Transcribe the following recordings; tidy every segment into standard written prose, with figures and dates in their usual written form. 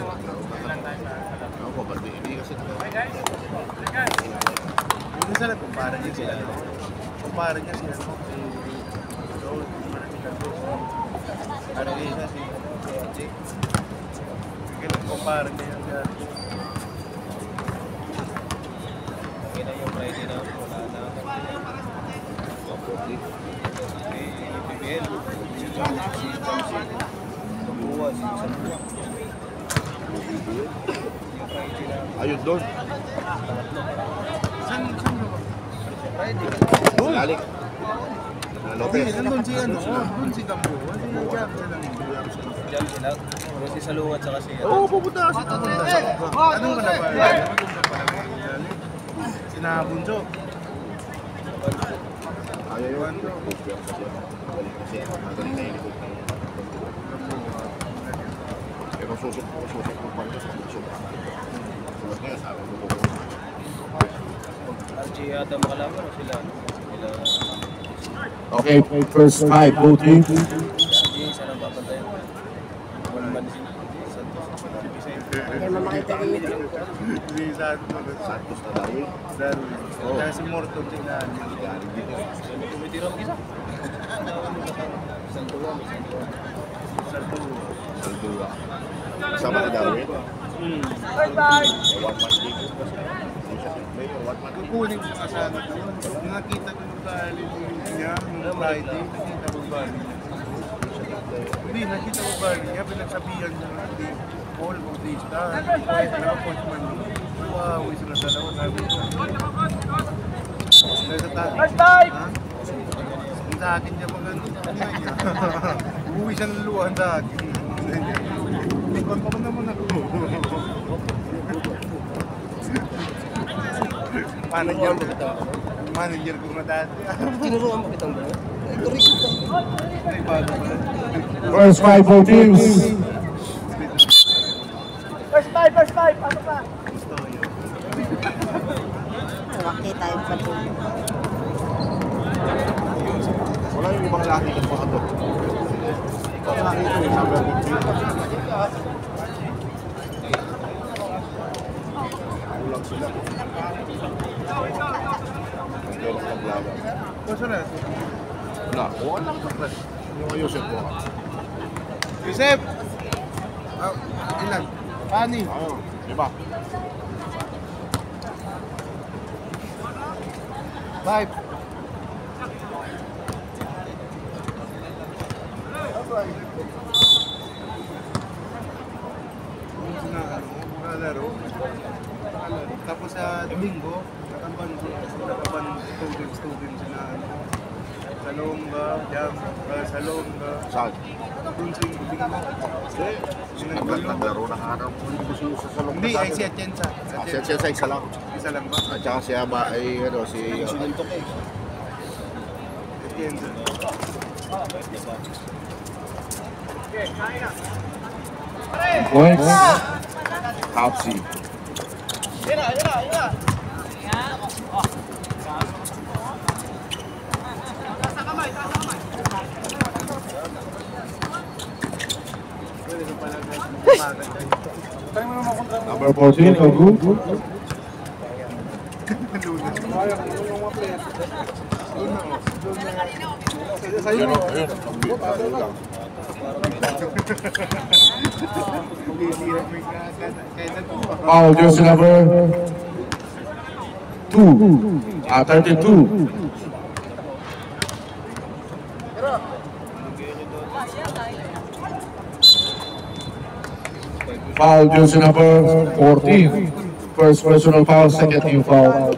Ako, ba't hindi kasi hindi sila kumpara niya sila. Kumpara niya sila. Parang isa si Jake. Kailan kumpara niya sila. Kaya yung Friday na wala na. PBL. Si Jamsi. Kabuwa, si Sanbuwa. ayun doon. Saan ba? Friday. Lalik. Lopez. Doon si ano? Doon si Gambo. Jam sila. Pero si Saluwa at saka si... Oo, pupunta kasi. Anong ka na ba? Sinabunso. Ayaw yun. Kasi magaling na inikot ng... Pero susok ko pa rin sa susok. Sulat nga, sabi mo po. RJ yata makalaman o sila? Okay, first 5 voting. Si RJ, sana papantayan. One man si Santos. Si Santos na Darwin. Kaya si Morton tingnan. Tumitirang isa. Santuwa, may Santuwa. Saldua. Kasama ni Darwin. Kukunin ko kasama doon. Nakita ko yung galing niya nung Friday. Nakita ko galing niya. Hindi, nakita ko galing niya. Pinagsabihan niya ng Paul Bautista. Naka-coach man. Wow, isa na dalawa. Sabi ko. First time! Ang sa akin niya pag ano. Uwi siya ng luwan sa akin. Likon pa man naman ako. Manager ko na dati. Tinuruan mo kitang ba? First 5 voting. First five, ano pa? Gusto ko yun. Makita yung pati. Wala yung ibang laki ng mga to. Ikaw laki ito yung number 15. Kulang sila. Kulang ng laban. Gusto na. Na, kuha lang ito, Chris. Yung ayusin ko. Yusef! Ilan? Pani. Ayaw, diba? 5. Tapos sa Domingo, nakaban students na sa Longga, jam, sa Longga. Saan? Doon sa Domingo. Naglaro na araw. Hindi ko siya sa salong. Hindi, ay si Atienza. Siya isa lang. Isa lang ba? At saka siya ba ay ano si Sinuntok eh. Atienza. Points. Topsy. Number 14, Ogu. Foul jersey number 2. 32. Foul jersey number 14. First personal foul, second team foul.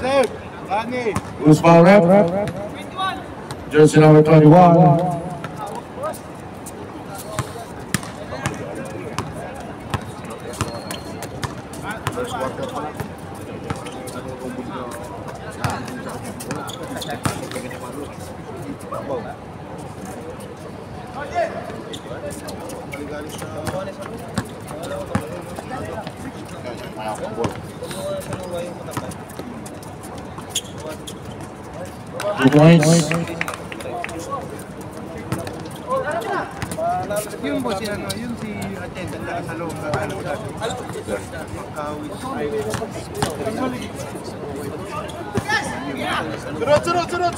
Sir, Rani. Who's foul rep? Jersey number 21. first quarter pa lang. galing sa... Kaya ako ang ball. 2 points. Yun po si ano, yun si Atienza sa loob na ano dati.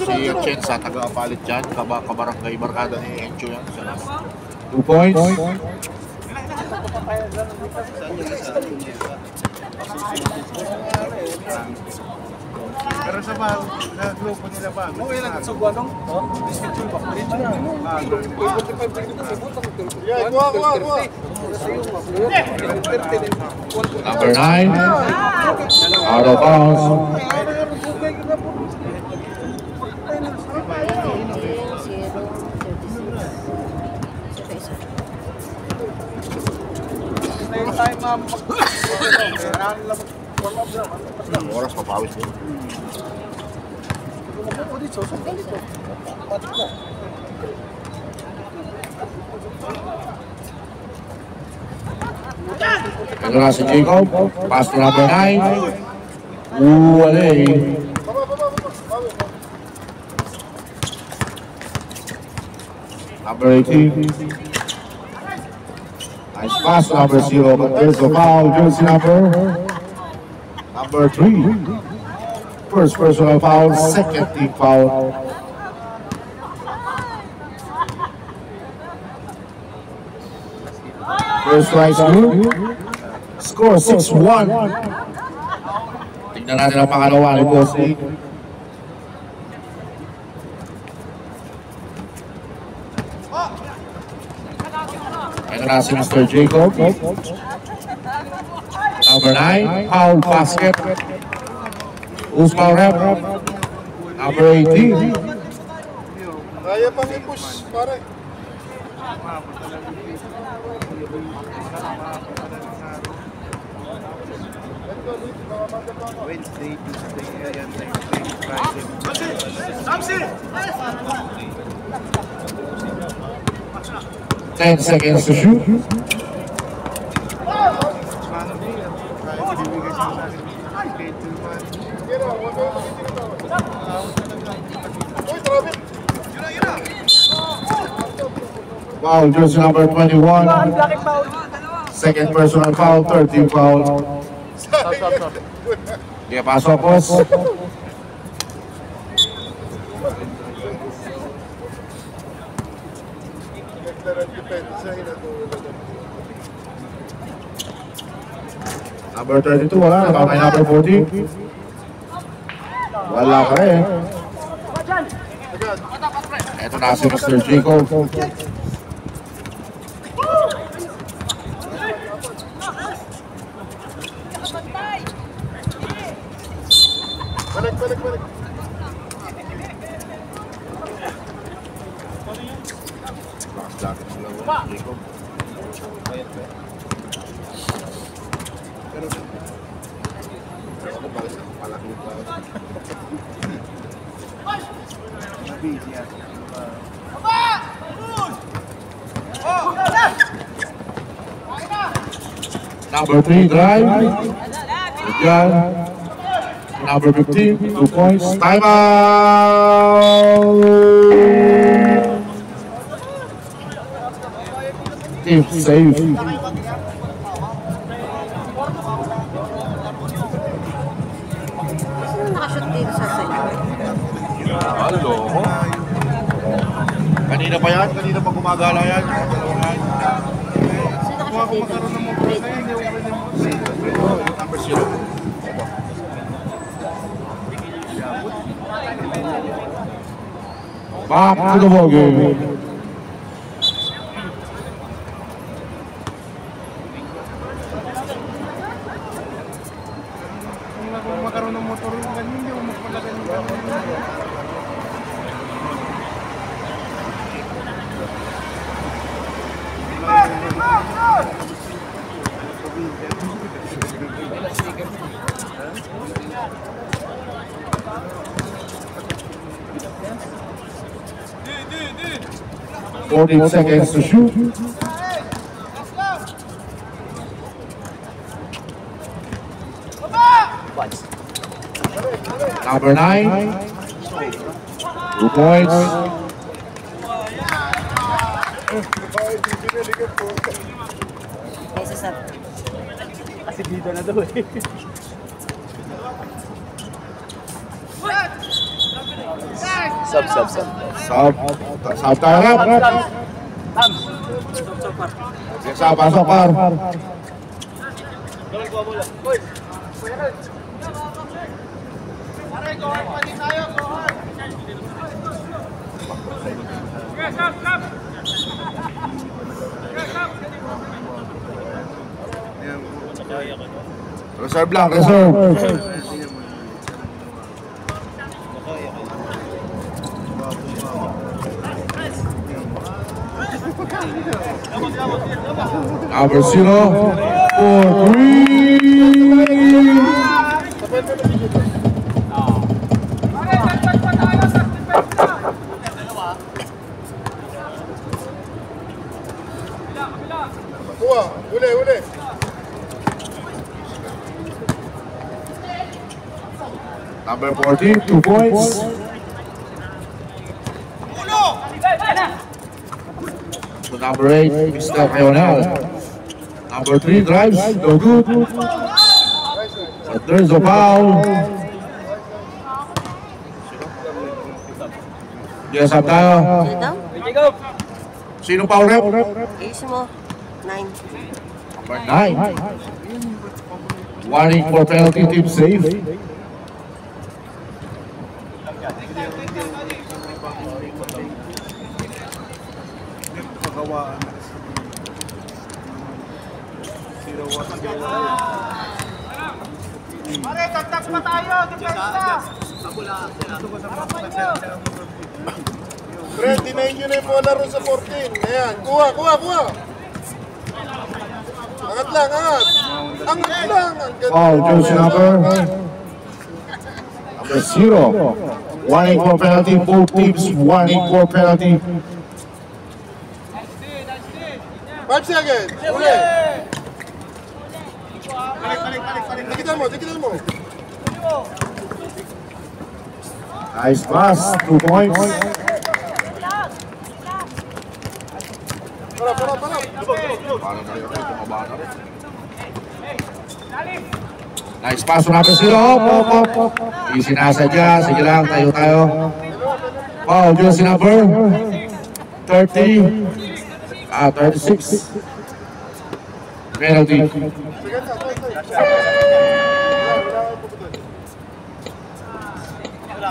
Si Chensa, taga-palit dyan. Kabarangay barkada ni Encho yan. 2 points. Pero sa grupo nila ba? Okay lang sa buwanong. Schedule ba? Diretso na. Number 9. Out of bounds. Oras papawis din. Ito na si Jacob. Pass to number 9. Uwalay. Number 18. Nice pass to number 0, but there's a foul. Jersey number 3. First personal foul, second team foul. First right group. Score 6-1. Tingnan natin ang pangalawa ni Boss A. Ito na si Mr. Jacob. Number 9, foul basket. Who's foul rep? Number 18. Kaya pang i-push, pare. Wednesday, Tuesday, ayan, Friday. 10 seconds to shoot. Foul, jersey number 21. Second personal foul, third team foul. Dia pasok, boss. Number 32, wala. Nakakay number 40. Wala ka rin. Ito na si Mr. Jacob. Balik. Number 3, drive. Good job. Number 15, 2 points. Time out! Team save. Nakashoot dito sa side. Hello. Kanina pa yan? Kanina pa gumagala yan? Sino nakashoot dito? Number 0. Back to the ball game. Kung magkaroon ng motor yung ganyan, hindi ako magpalagay ng ganyan. Dude. 14 seconds to shoot. Number 9. 2 points. Isa sa... Kasi dito na daw eh. Sub. Sub tayo rap. Sub, pasok par. Reserve lang, reserve. Number 0, 4, 3. Uli. Number 14, 2 points. To number 8, Mr. Leonel. Number 3 drives, no good. But there's a foul. Yes, up tayo. Ano daw? Sino foul rep? Ayusin mo. 9. Number 9. Warning for penalty, team safe. Pagawaan. Pare, tagtag pa tayo. Depensa. Fred, dinayin nyo na yung bola ron sa 14. Ayan, kuha. Angat lang. Ang ganda. Foul, jersey number 0. Warning for penalty, both teams warning for penalty. 5 seconds. Uli. Dikitan mo. Nice pass, 2 points. Para. Nice pass, number 0. Op. Di sinasadya. Sige lang, tayo. Foul, jersey number 36. Penalty.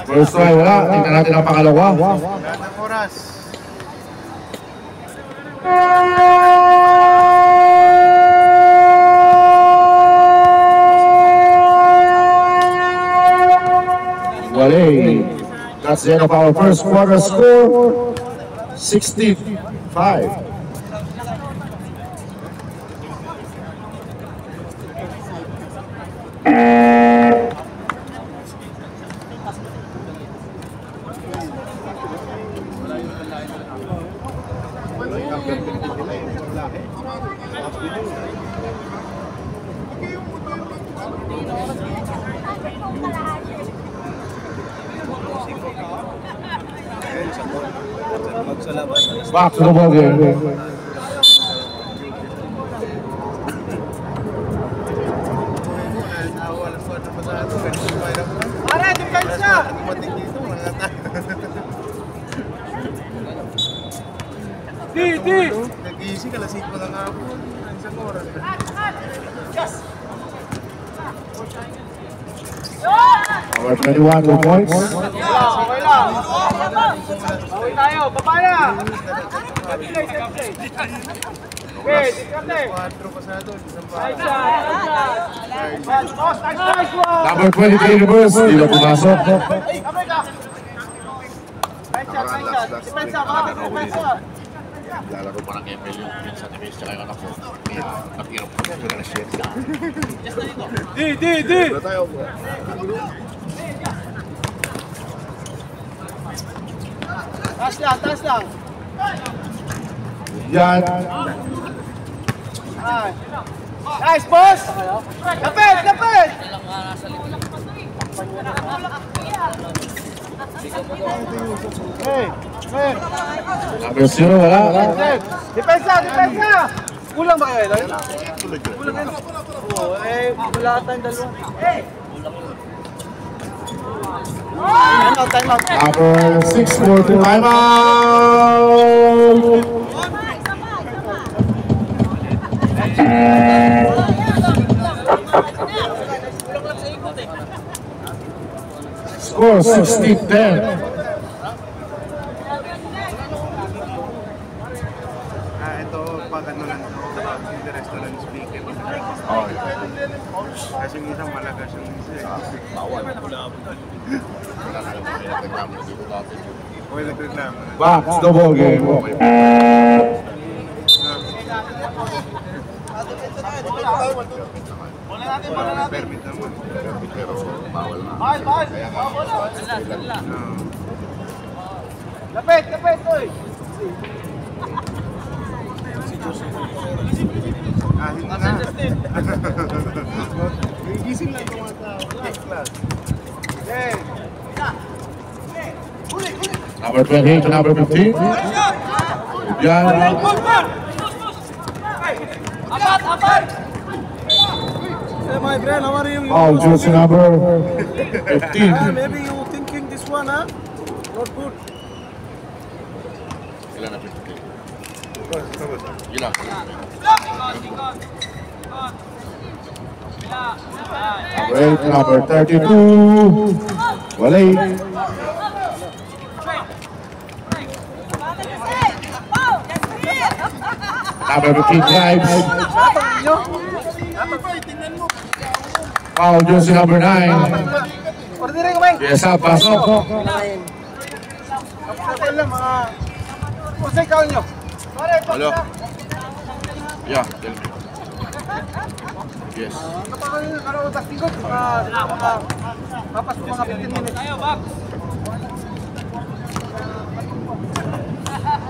First try, wala. Tingnan natin ang pangalawa. Lahat ng oras. Wale. That's the end of our first quarter score. 65. Back to the ball game. Pare, depensa. Di. Nag-easy ka, lasing ko lang nga po. Isang oras. Number 21, 2 points. Okay lang. Bawi tayo. Baba na. Play. Okay, diskarte. 4 pasado. Isang Nice pa. shot. Nice one. Number 23, reverse. Di na pumasok. Nice shot. Depensa ka. Depensa. Lalaro pa ng ML yung pinsan ni Miss tsaka yung anak ko. Kaya nag-irap ko na na shit. Di. Wala tayo. Taas lang. Yan. Nice, boss. Lapit. Number 0, wala. Depensa, depensa! Kulang ba kayo, Eloy? Kulang kayo. Oo, wala tayong dalawa. Time out. Number 6 for the timeout. Score 16-10. Ito, pag ano lang ito, the restaurant speaker. Kasi yung isang malagas yung isa. Okay, nagreklamo. Box, the ball game. Permit naman. Mahal! Lapit, oy! Hindi na. Gising lang mga tao. Class. Okay. Number 28 to number 15. Yan. Hey, my friend, how are you? Foul, jersey number 15. Maybe you thinking this one, huh? Not good. Number 8 to number 32. Walay. Number 15 drives. Foul, jersey number 9. Ordinary ko, Mike. Yes, pasok. Kapatid lang, mga... Kusay kaon nyo. Hello? Yeah, tell me. Yes. Kapag nakautas tingkot, mapas ko mga 15 minutes.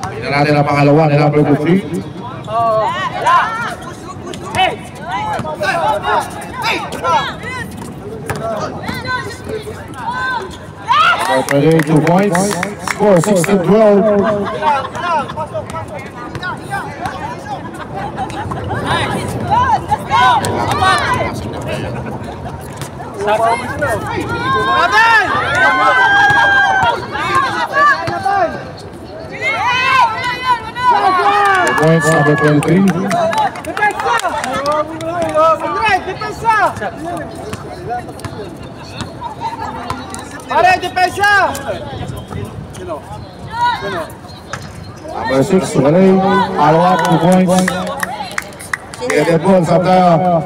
Tingnan natin ang pangalawa ni number 15. Number 28, 2 points. Score 16-12. Points, number 23. Pare, depensa! Number 6, Walay. Follow up, 2 points. Get the ball, sab tayo.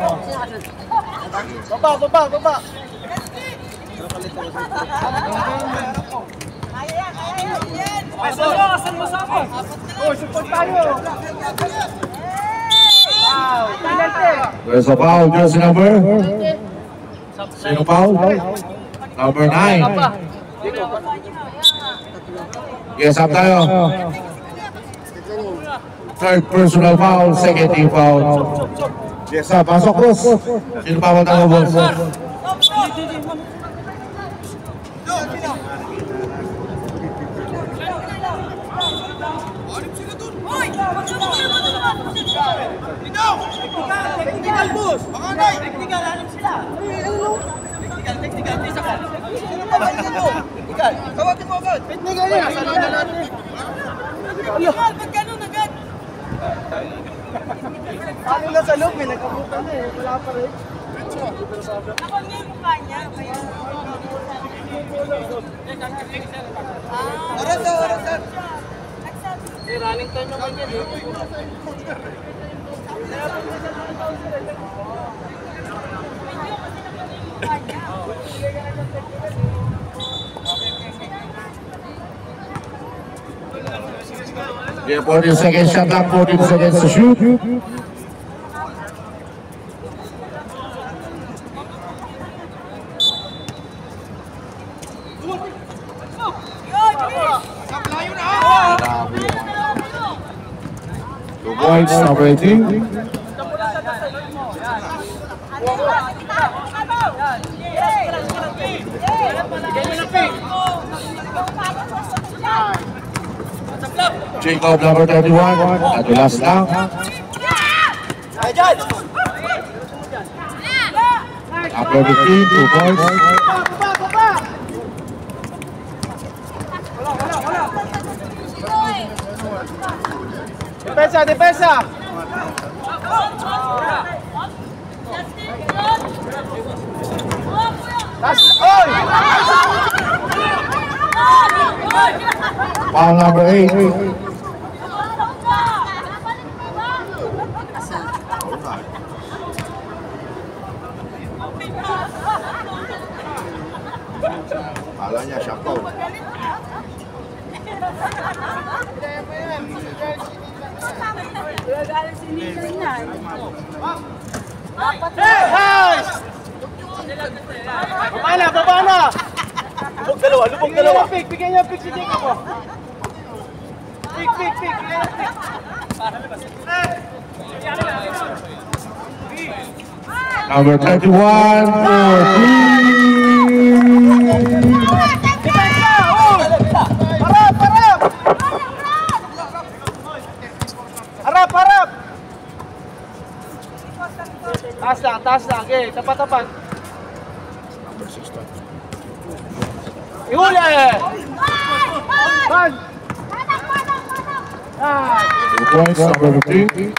Baba! Oh, support tayo! Wow, talente! There's a foul, jersey number. Sino foul? Number 9. Yes, sab tayo. Third personal foul, second team foul. Yes, sab. Pasok, boss. Sino foul tayo, boss? Technical boss! Technical, alam sila! Technical, sino pa ba yan mo? Technical, tawagin mo agad! Technical yan, nasa loob na natin! Technical, ba't ganun agad? Paano na sa loob, may nagkabutan na eh, wala pa rin. Nakon niya yung mukha niya, kaya... Oras sir! Running time naman yan eh. Yeah, 40 seconds shot clock, 40 seconds to shoot. Two points, number 18. Jacob, number 31. Nadulas lang. Number 15, 2 points. Depensa, depensa! Oy! Foul number 8. Kala niya siya po. Hey! Baba na, baba na! Lubog dalawa, lubog dalawa. Bigyan niyo pick si Jacob ko. Pick. Bigyan niyo pick. Number 31, 4-3. Harap! Taas lang. Okay, tapat. Number 6 to. Ihuli! Ban! 2 points, number 15.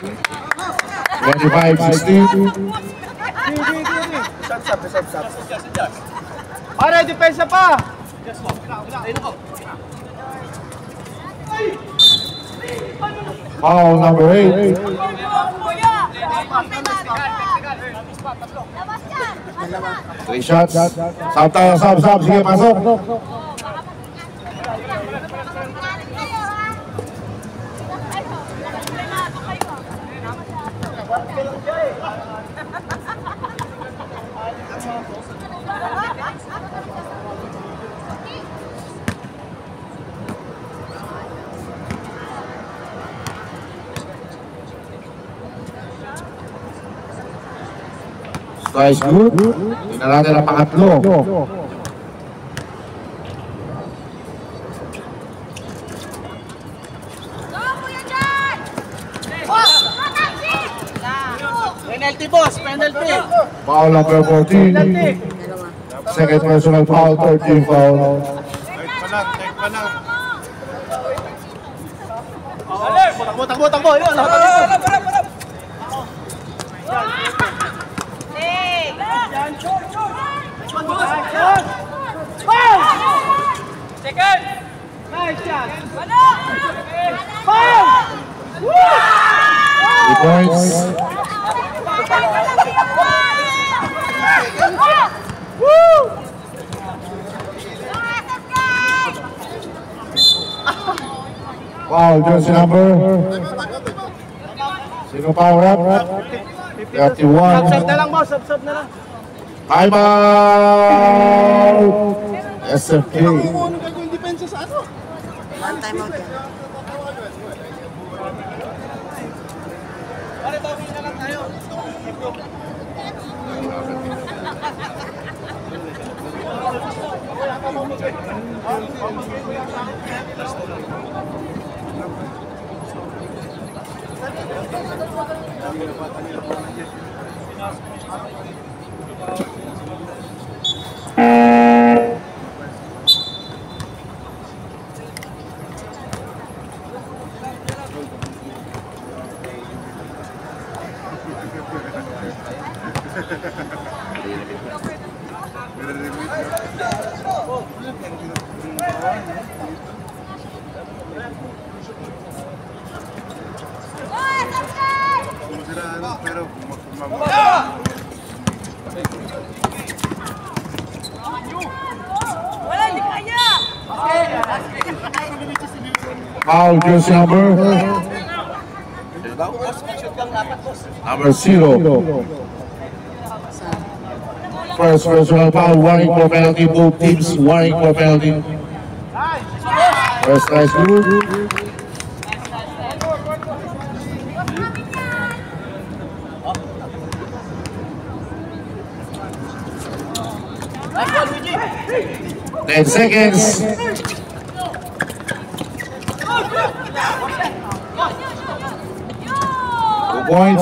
25-16. Pare, depensa pa! Foul number 8. Three shots. Sub tayo, sub. Sige, pasok. Strike good. Tingnan natin ang pangatlo. Penalty, boss! Penalty! Foul number 14. Second personal foul, 13 foul. Take pa lang. Takbo! Yun! Second! Nice shot! Foul! 3 points. Foul, jersey number. Sino pa rap? 31. Sub na lang, boss. Sub na lang. Time out! SFK. One time out yan. Pero Wala, hindi kaya! Foul, jersey number. Number 0. First personal foul, warning for penalty. Both teams warning for penalty. First nice move. Ten seconds. 2 points.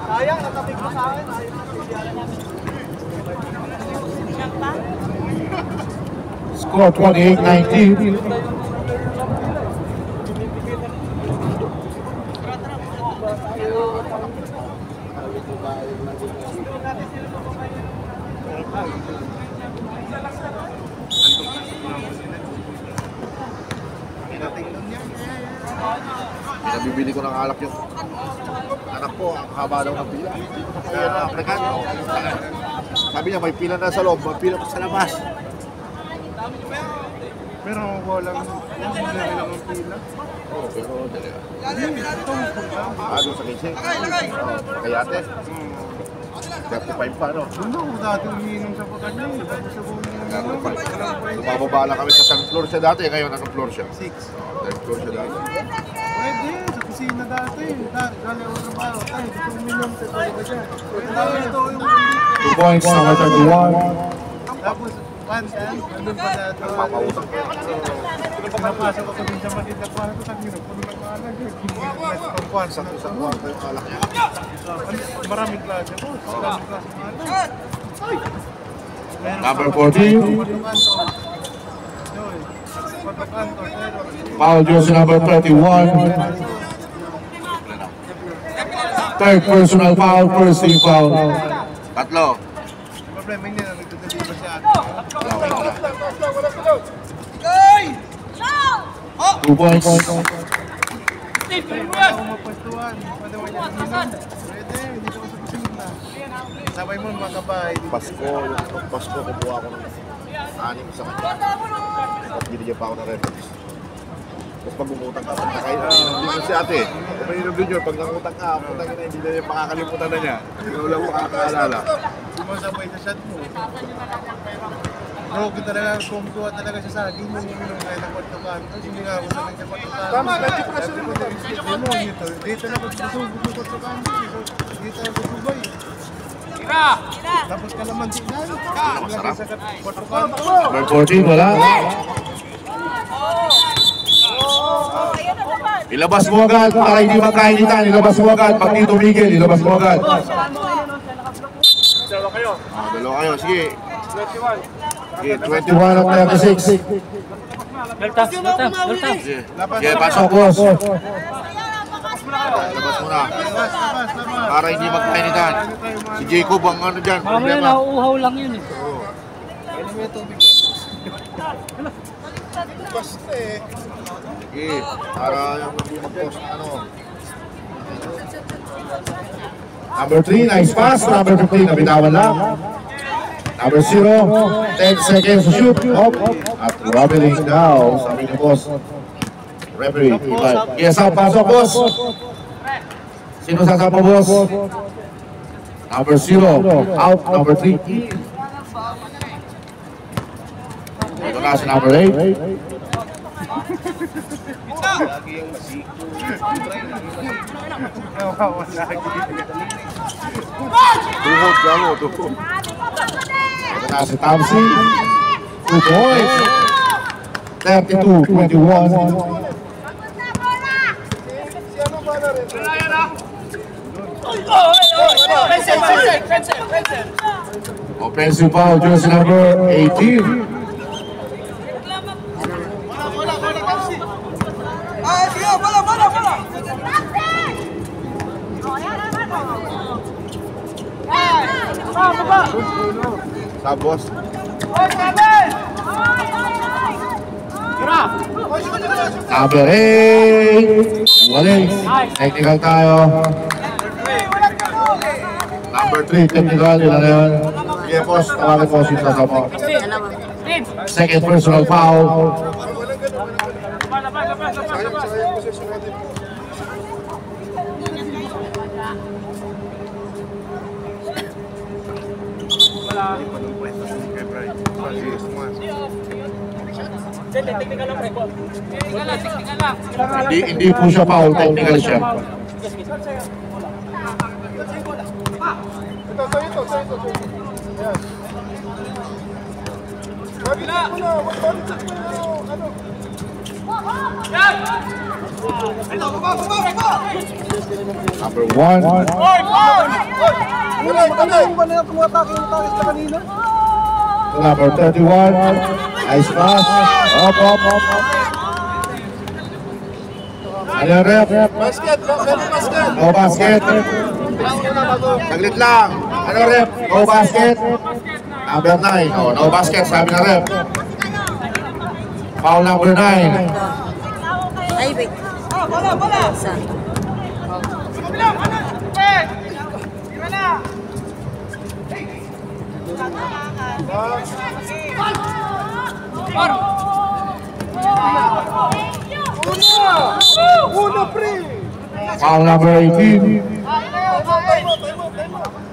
Sayang, natabig mo sa akin. Score 28-19. Pinabibili ko ng alak yung anak ko, ang haba daw ng pila. Kaya African, sabi niya may pila na sa loob, may pila pa sa labas. Pero walang lang ang pila. Oo, pero dali. Doon sa kitchen. Kayate. 35 pa, no? Doon ako dati umiinom sa Paganya. Dati sa buong Bumababa lang kami sa 3rd floor siya dati, ngayon anong floor siya? 6. 3rd floor siya dati. Pwede, sa kusina dati. Dali ako trabaho. Tayo, gusto uminom sa talaga siya. Ito yung 2 points, number 31. tapos, one-time, nandun pa sa ito. Papautang ko. Pinapasok ako din sa maliit na kwarto. Sabi nyo, puno ng kalan. Nasa pang-kwarto. Sa kwarto yung alak niya. Maraming klase po. Maraming klase ng kalan. Number 14. Foul jersey number 31. 3rd personal foul, first team foul. Tatlo. Problema niya, nagdadaliba siya. 2 points. Ako mapwestuhan. Pwede mo niya uminom. Pwede, hindi ko sa kusina. Sabay mo mga kabahay. Pasko, yung Pasko, kubuha ko ng 6 sa kanya. Tapos binigyan pa ako ng reference. Tapos pag umutang ka, hindi ko si ate. Kung may inom din yun, pag nangutang ka, putang ina, hindi na yung makakalimutan na niya. Hindi mo lang makakaalala. Hindi mo sabay sa shot mo. Rogi talaga, kumkuha talaga siya sa akin. Yung uminom kayo ng kwartukan. Hindi nga ako sanay sa kwartukan. Tama, dati preso mo. Dito na pagsusubog yung kwartukan. Dito na susubay. Tapos kalamansi na. Lagay sa kwartukan. Number 14, wala. Ilabas mo agad para hindi magkainitan. Ilabas mo agad. Pag di tumigil, ilabas mo agad. Dalawa kayo. Sige. Sige, 21 at 36. Sige, sige, pasok, boss. Labas mo na. Para hindi magkainitan. Si Jacob ang ano dyan. Mamaya nauuhaw lang yun eh. Sige, para yung hindi mag-post na ano. Number 3, nice pass. Number 15, nabitawan lang. Number 0, 10 seconds to shoot. At rubbing now. Sabi ni boss. Referee. Yes, pasok, boss. Sino sasama, boss? Number 0, out. Number 3. Ito na si number 8. Tuhod ka mo, tuhod. Ito na si Tamsi. 2 points. 32-21. Offensive foul, jersey number 18. Sa boss. Number 8. Waling. Technical tayo. Number 3, technical. Yun na yun. Sige, boss. Tawagin po si sasama. Second personal foul. Hindi po siya foul, technical siya. Number 1. Number 31. Nice pass. Up. Ano yung ref? Basket, basket. No basket. Saglit lang. Ano ref? No basket. Number 9. Oh, no basket, sabi na ref. Foul number 9. Ay, wait. Bola. Isa. Foul number 18.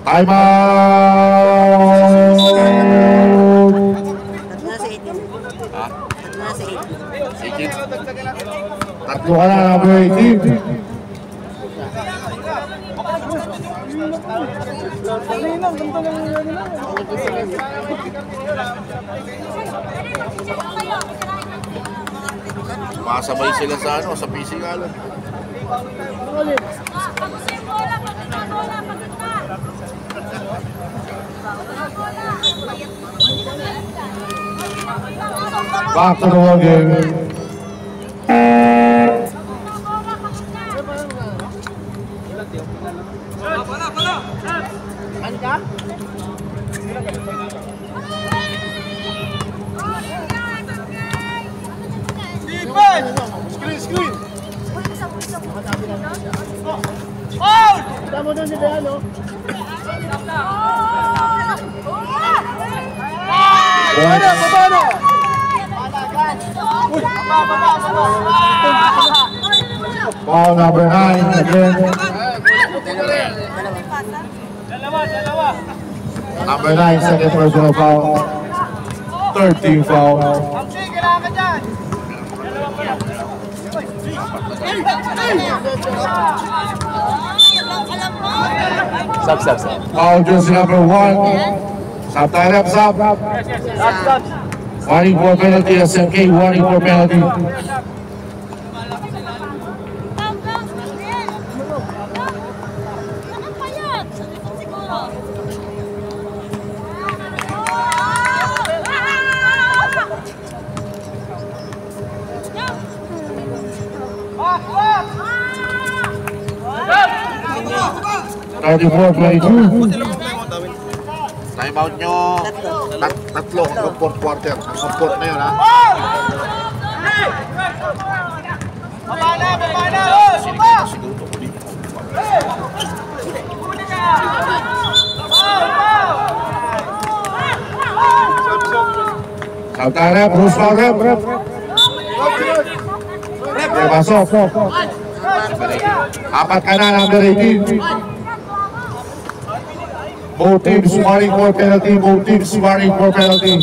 Time out. Tatlo na sa 18. Tatlo na sa 18. Tatlo ka na, number 18. Makasabay sila sa ano, sa PC nga lang. Back to the ball game. Screen. Foul number 9 again. Number 9, second personal foul. 13 foul. Sub. Foul jersey number 1. Sub time up, sub. Warning for penalty, SMK, warning for penalty. Time out nyo. Tatlo hanggang fourth quarter. Hanggang fourth na yun, ha? Salta rep, Bruce foul rep. Pasok. Apat ka na, number 18. Both teams scoring for penalty. Both teams scoring for penalty.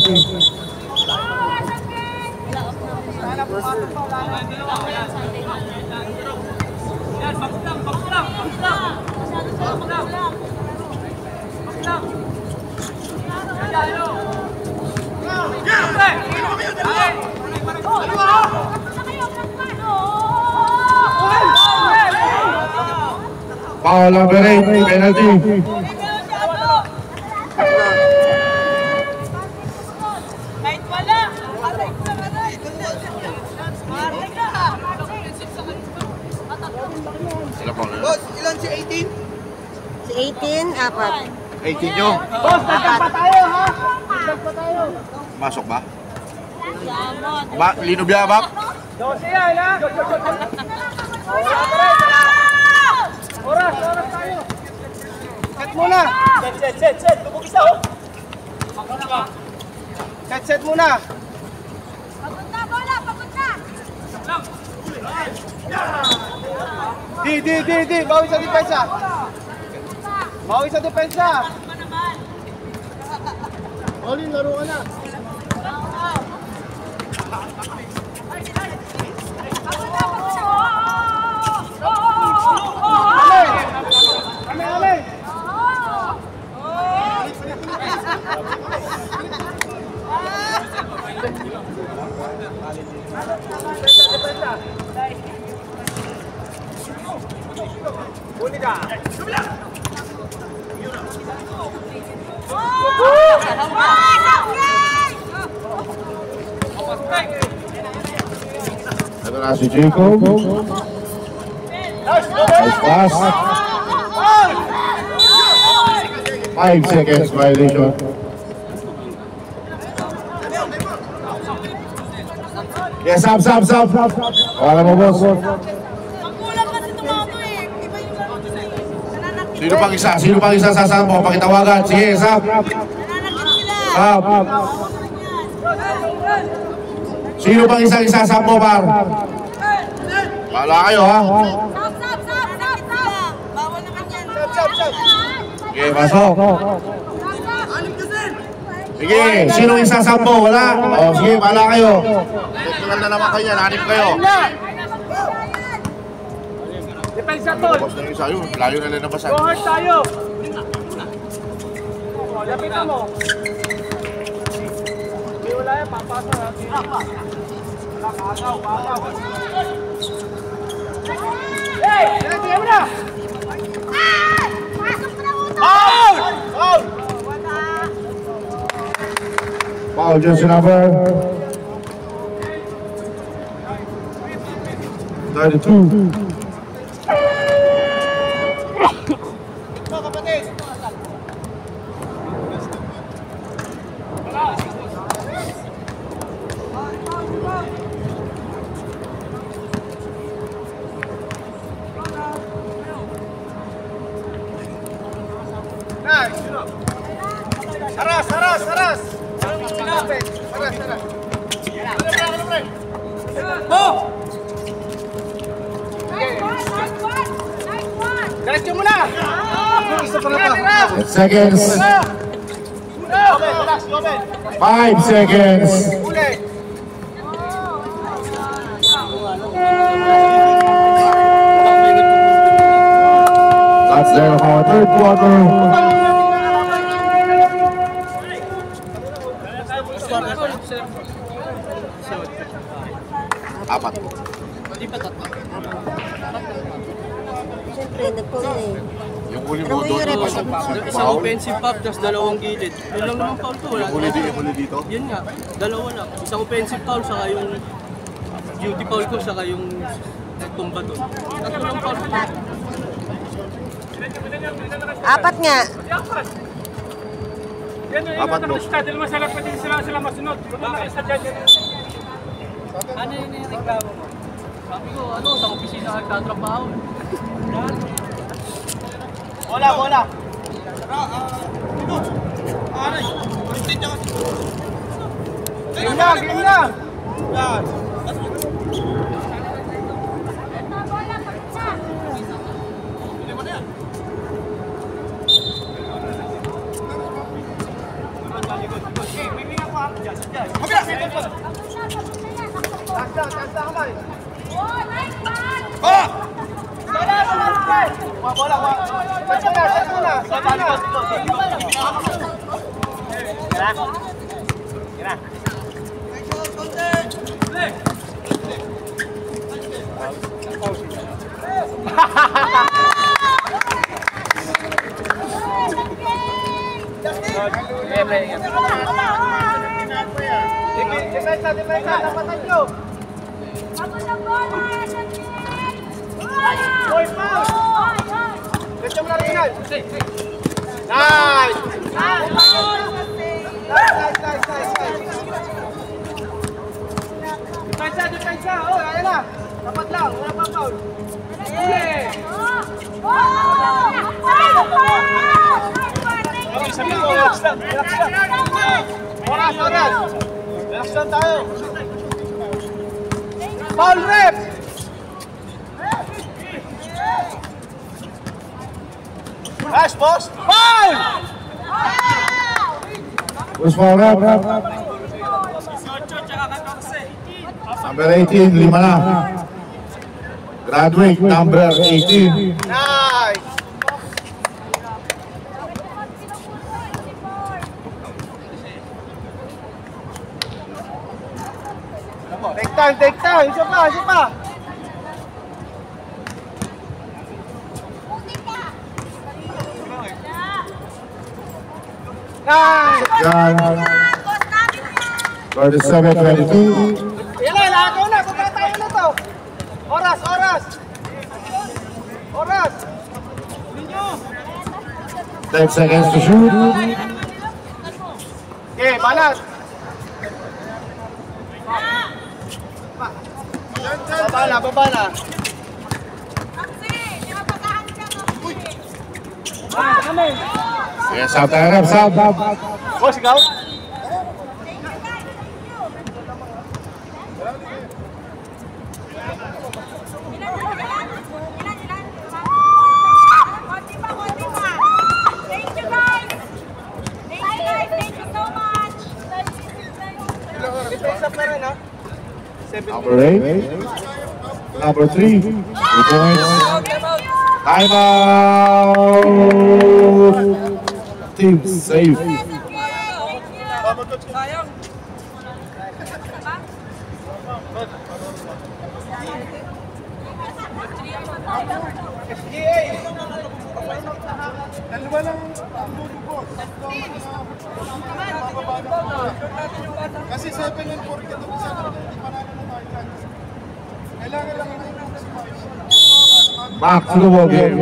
Foul number 8, penalty. Boss, ilan si 18? Si 18, apat. 18 nyo? Boss, nagdag pa tayo, ha? Nagdag pa tayo. Masok ba? Lino Biabak? 12 yan, ha? Oras tayo. Set muna. Set. Tubog isa, oh. Set muna. Papunta, bola, papunta. Di. Bawi sa depensa. Olin, laro ka na. Ale. Ito na si Jacob. Nice pass. 5 seconds violation. Yes, sub. Wala mo, boss. Magkulang kasi tumato eh. Iba yung nananakit. Sino pang isa sasama mo? Pakitawagan. Sige, sub. Nananakit sila. Sub. Sino pang isang isasab mo, par? Bahala kayo, ha? Stop. Bawal naman yan. Stop. Sige, pasok. Sige, sino isasab mo? Wala? O, sige, bahala kayo. Technical na naman kayo, hanip kayo. Depensa tol. Boss na yung isa yun, layo na lang nabasan. Go hard tayo. Lapitan mo. Hindi wala yan, papasa natin. Kagaw. Hey! Tingnan mo na! Pasok na mo to. Out! Foul, jersey number 32. Saras! Diretso mo na! 10 seconds. 5 seconds. That's the end of our third quarter. Apat. Siyempre, nagpuna eh. Yung huli Ano mo mo doon, yung isang Isang offensive foul, tapos dalawang gilid. Yun lang naman foul ko, wala. yung huli dito. Yun nga, dalawa lang. Isang offensive foul, saka yung duty foul ko, saka yung nagtumba doon. Tatlo lang foul ko. Apat nga. Apat mo. Dahil masarap pati sila masunod. Kung nakaisa dyan yun. Ano yun yung reklamo mo? Sabi ko, sa opisina nagtatrabaho. Bola! Game na! Depensa, napatan nyo! Pagod ang bola! Boy, foul! Let's go na rin! Nice! Depensa! Oh, ayan na! Tapat lang, wala pa foul! Sabi ko, relax lang! Oras! Relax lang tayo! Foul rep! Pass, boss! Foul! Who's foul rep? Number 18, 5 na. Graduate, number 18. Nice! Take time! Isa pa! Yan. 37-22. Yan na, lagaw na. Kung na to. Oras, oras. Oras. 10 seconds to shoot. Okay, balas. Baba na. Sige, sab tayo na, sab. Boss, ikaw? Number 8. Number 3. 2 points. Time out. Team safe. Dalawa lang ang lulubos. Kasi 7 and 4 ka doon sa hindi pa natin na kailangan lang ang Back to the ball game.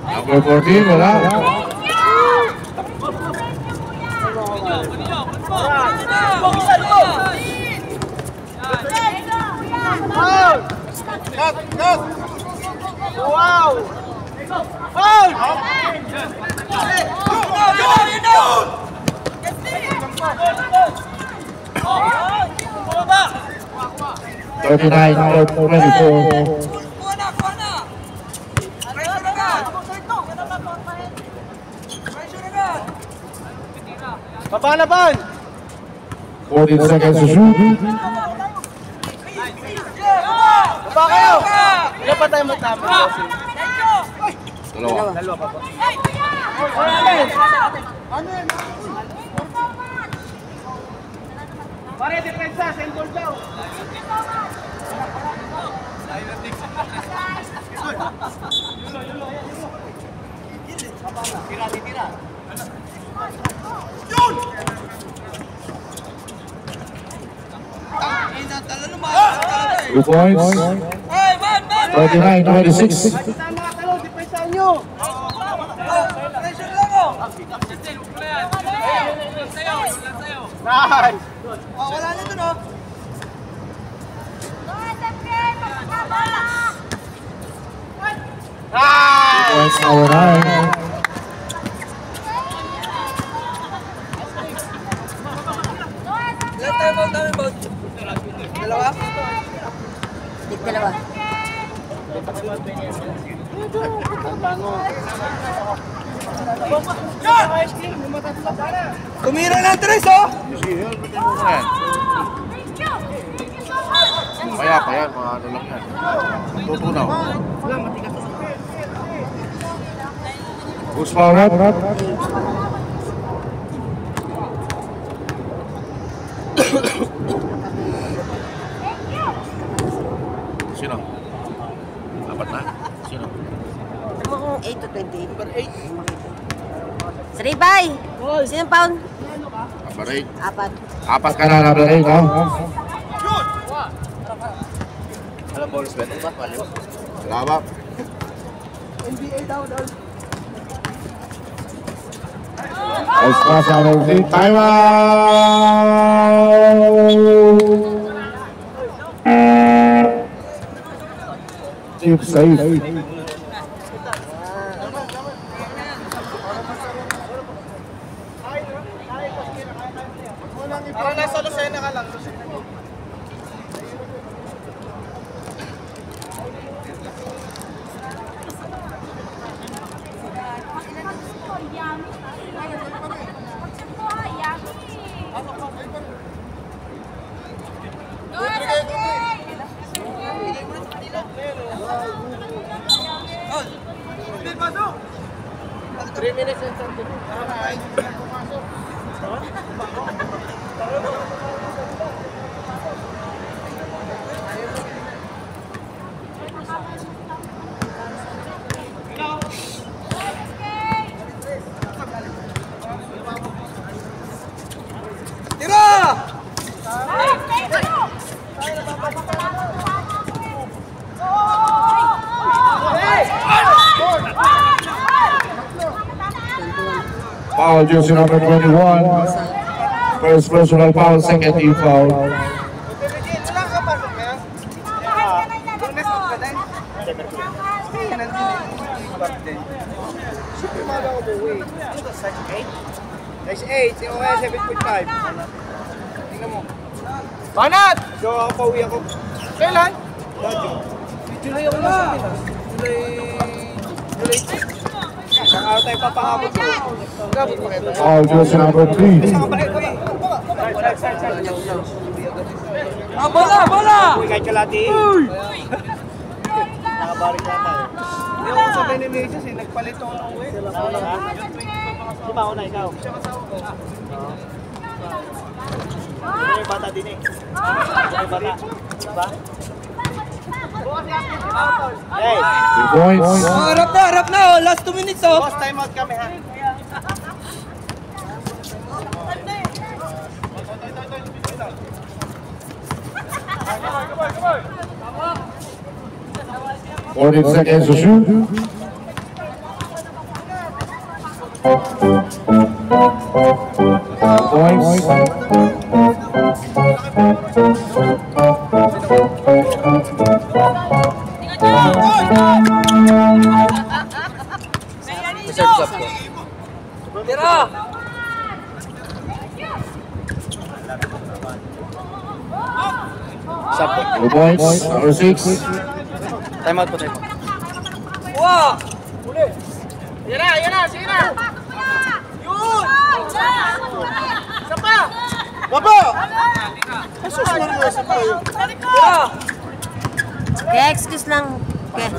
Number 14, wala. Wow! Foul! $39 out 24. Papalaban! 14 seconds to shoot. Baba kayo! Ilan pa tayo magtama? Dalawa. Dalawa pa ba? Pare, depensa, send ball daw. Tira. Yun! 2 points. 39-26. Depensa mga talo, depensa nyo! Pressure lang o! Nice! Wala na dun o! Points number 9. Dalawa? Dalawa. Tumira ng tres oh! Kaya pa yan, mga ano lang yan. Tutunaw. Who's foul up? Sino? Apat na? Sino? 8 to 28. Number 8. Saribay! Sino pound? Number 8. 4. Apat ka na, number 8, ha? Alam mo, respeto ba? Wala ba? NBA daw. Nice pass out of the time out. Team safe. Para nasa Lucena ka lang. 3 minutes and 30 minutes. Foul, jersey number 21. First personal foul, second team foul. Nice 8, si Oya 7.5. Tingnan mo. Banat! So ako pauwi ako. Kailan? July ako na sa amin. July 6. Isang araw tayo papakabot ko. Gabot pa kayo. Foul, jersey number 3. Isang kapatid ko eh. Bola! Bola! Uy, kahit kalati eh. Nakabarik na tayo. Hindi ako sabay ni Jesus eh. Nagpalit ako ng uwi. Di ba ako na ikaw? Siya kasama ko. May bata din eh. May bata. Diba? Hey! 2 points. Harap na! Oh. Last 2 minutes oh! Boss, time out kami ha. Come on. 14 seconds to shoot. Points. Tira! 2 points. Number 6. Time out po tayo. Wow! Uli! Yan na! Sige na! Yun! Isa pa! Baba! Jesus mo rin isa pa yun. Tira! Kaya excuse lang. Okay.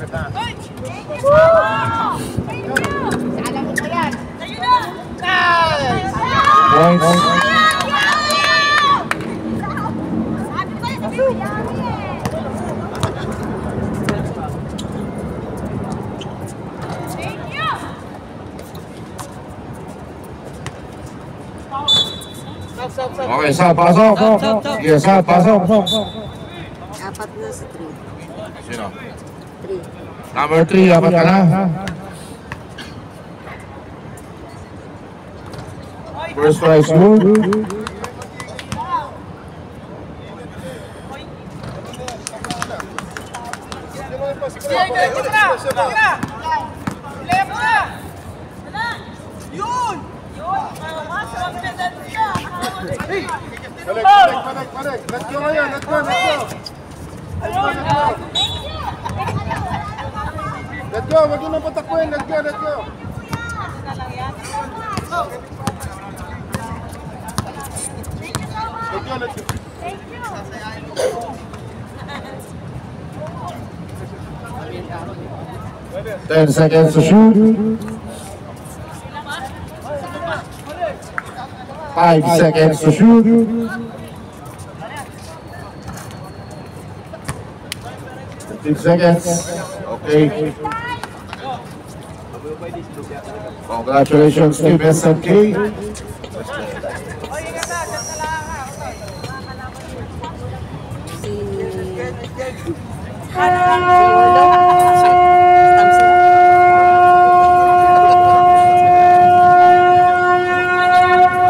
Points. Okay, stop, pasok. Sige, stop, pasok. Apat na sa 3. Sino? Number 3, apat ka na. First prize good. Balik. Let's go ngayon. Let's go. Let's go. Wag yun ang patakuin. Let's go. Let's go. Let's go. 10 seconds to shoot. 5 seconds to shoot. 15 seconds. Okay. Congratulations, Team SMK. Si